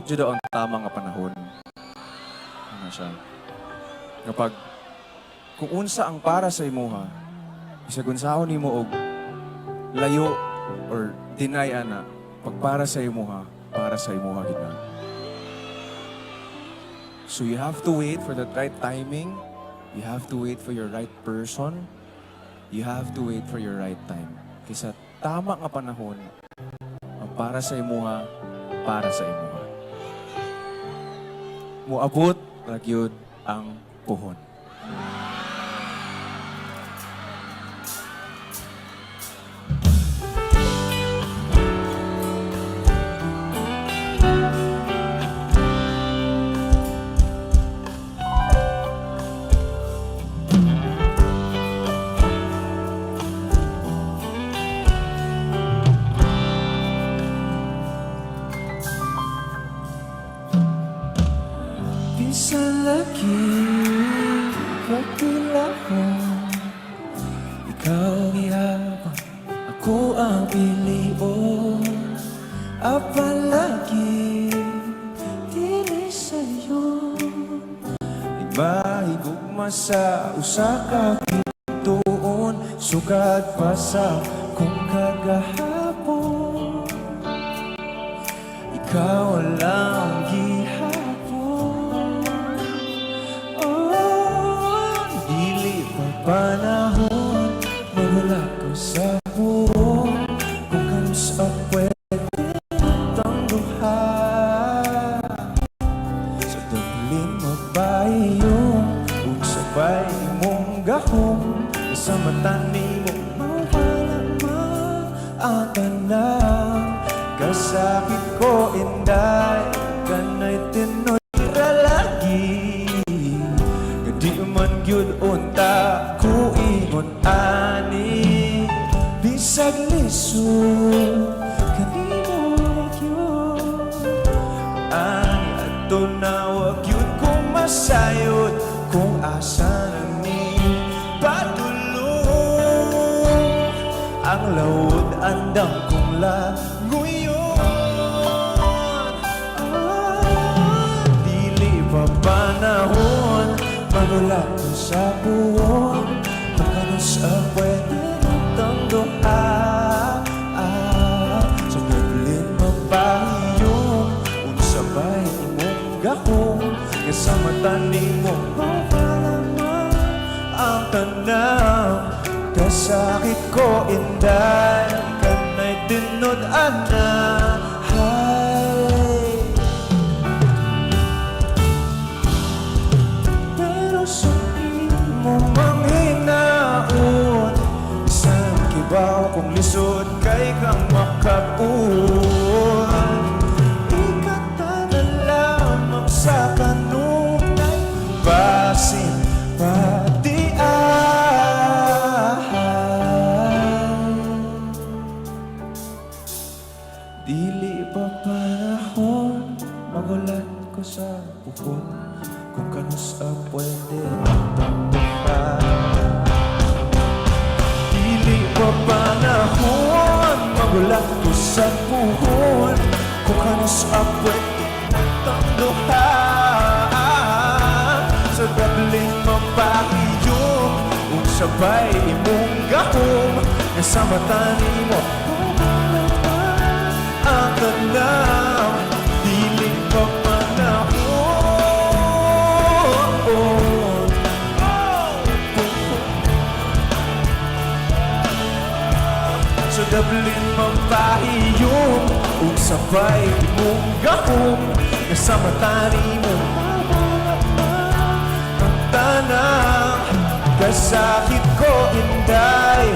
dito ang tama nga panahon. Ano siya? Kapag kung unsa ang para sa imuha, isag unsahon nimo og layo or deny ana, pag para sa imuha gid na. So you have to wait for the right timing. You have to wait for your right person. You have to wait for your right time. Kaysa tama nga panahon, ang para sa imuha, para sa imuha. Muabot ragyod ang puhon. Minsan lagi katilahon, ikaw gihapon, ako ang pilion. Apalagi dili sa'yo, di ba higugma sa usa ka pituon, sugad pa sa kung kagahapon. Ikaw lang gihapon, panahon, magula ko sa buong, kung kano sa pwede itang duha. Sa dublin mabayong, kung sabay mong gahong, sa mata ni mo mawalaman ang tanang. Kasakit ko inday, kanay tinoy lagi. Di man gyud unta ku ingon ani, bisag lisod kanimo gyud ani adto na wag yun kung masayod, kung asa ni patulong ang lawod andam kong laguyon. Dili pa panahon, magulat ko sa buwan, makanos ang pwede itang duha. Sa dublin mapahiyong, unsabay imong gahong, sa mata ni mo mawalaman ang tanang. Kasakit ko inday, kanay tinod ana. Kung lisod kay kang makapuan, ikata na lamang sa kanunay basin patian. Dili pa panahon, magulat ko sa puhon, kung kanus ang pwede magtambuhan. Panahon, magulat ko sa puhon, kung kanus ang pwede itang duha. Sa gabling mapahiyong, kung sabay imong gahong, sa mata ni mo mawalaman ang tanang. Dili pa panahon, sa dablin mapahiyong, kung sabay mong gahong, sa mata ni mo mawalaman ang tanang. Kasakit ko inday,